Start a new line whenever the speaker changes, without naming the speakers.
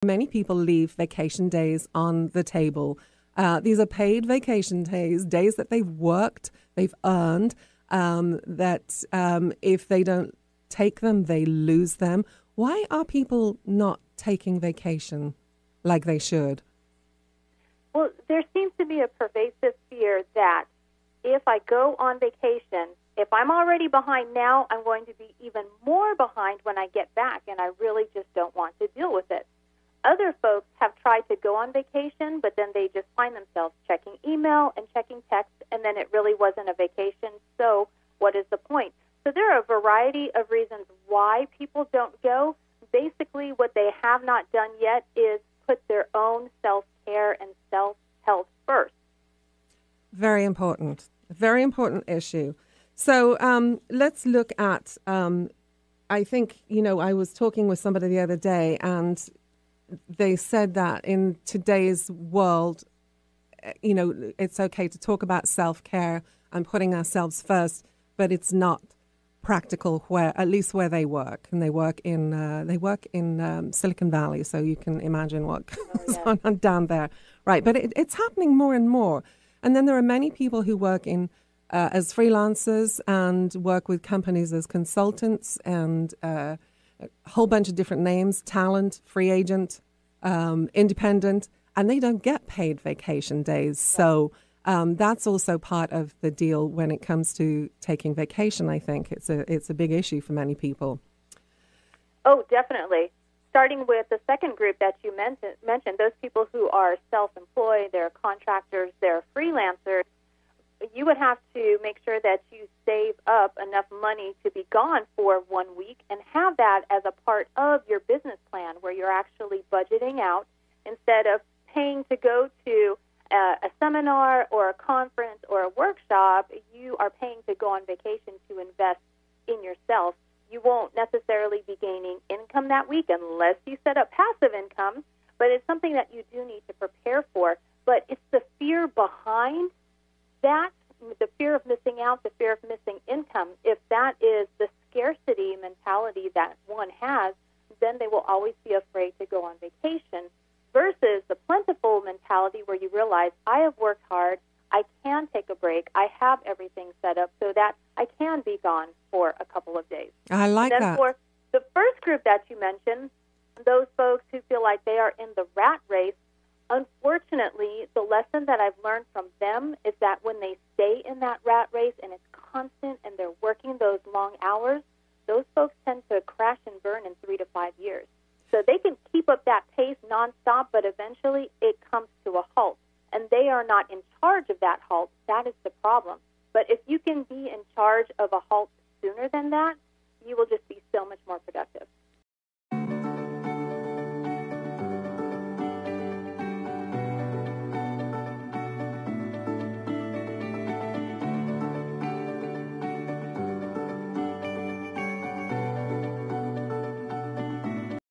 Many people leave vacation days on the table. These are paid vacation days, days that they've worked, they've earned, that if they don't take them, they lose them. Why are people not taking vacation like they should?
Well, there seems to be a pervasive fear that if I go on vacation, if I'm already behind now, I'm going to be even more behind when I get back, and I really just don't want to deal with it. Other folks have tried to go on vacation, but then they just find themselves checking email and checking text, and then it really wasn't a vacation, so what is the point? So there are a variety of reasons why people don't go. Basically, what they have not done yet is put their own self-care and self-health first.
Very important issue. So let's look at, I think, I was talking with somebody the other day, and they said that in today's world, it's okay to talk about self-care and putting ourselves first, but it's not practical at least where they work. And they work in Silicon Valley, so you can imagine what goes on down there. Right, but it's happening more and more. And then there are many people who work as freelancers and work with companies as consultants and a whole bunch of different names: talent, free agent, independent, and they don't get paid vacation days. So that's also part of the deal when it comes to taking vacation. I think it's a big issue for many people.
Oh, definitely. Starting with the second group that you mentioned, those people who are self-employed, they're contractors, they're freelancers, you would have to make sure that you save up enough money to be gone for 1 week and have that as a part of your business plan where you're actually budgeting out instead of paying to go to a seminar or a conference or a workshop. You are paying to go on vacation to invest in yourself. You won't necessarily be gaining income that week unless you set up passive income, but it's something that you do need to prepare for. But it's the fear behind that, the fear of missing out, the fear of missing income. If that is the scarcity mentality that one has, then they will always be afraid to go on vacation, versus the plentiful mentality where you realize, I have worked hard, I can take a break, I have everything set up so that I can be gone for a couple of days.
I like
and then
that.
For the first group that you mentioned, those folks who feel like they are in the rat race, unfortunately, the lesson that I've learned from them is that when they stay in that rat race and it's constant and they're working those long hours, those folks tend to crash and burn in 3 to 5 years. So they can keep up that pace nonstop, but eventually it comes to a halt. And they are not in charge of that halt. That is the problem. But if you can be in charge of a halt sooner than that, you will just be so much more productive.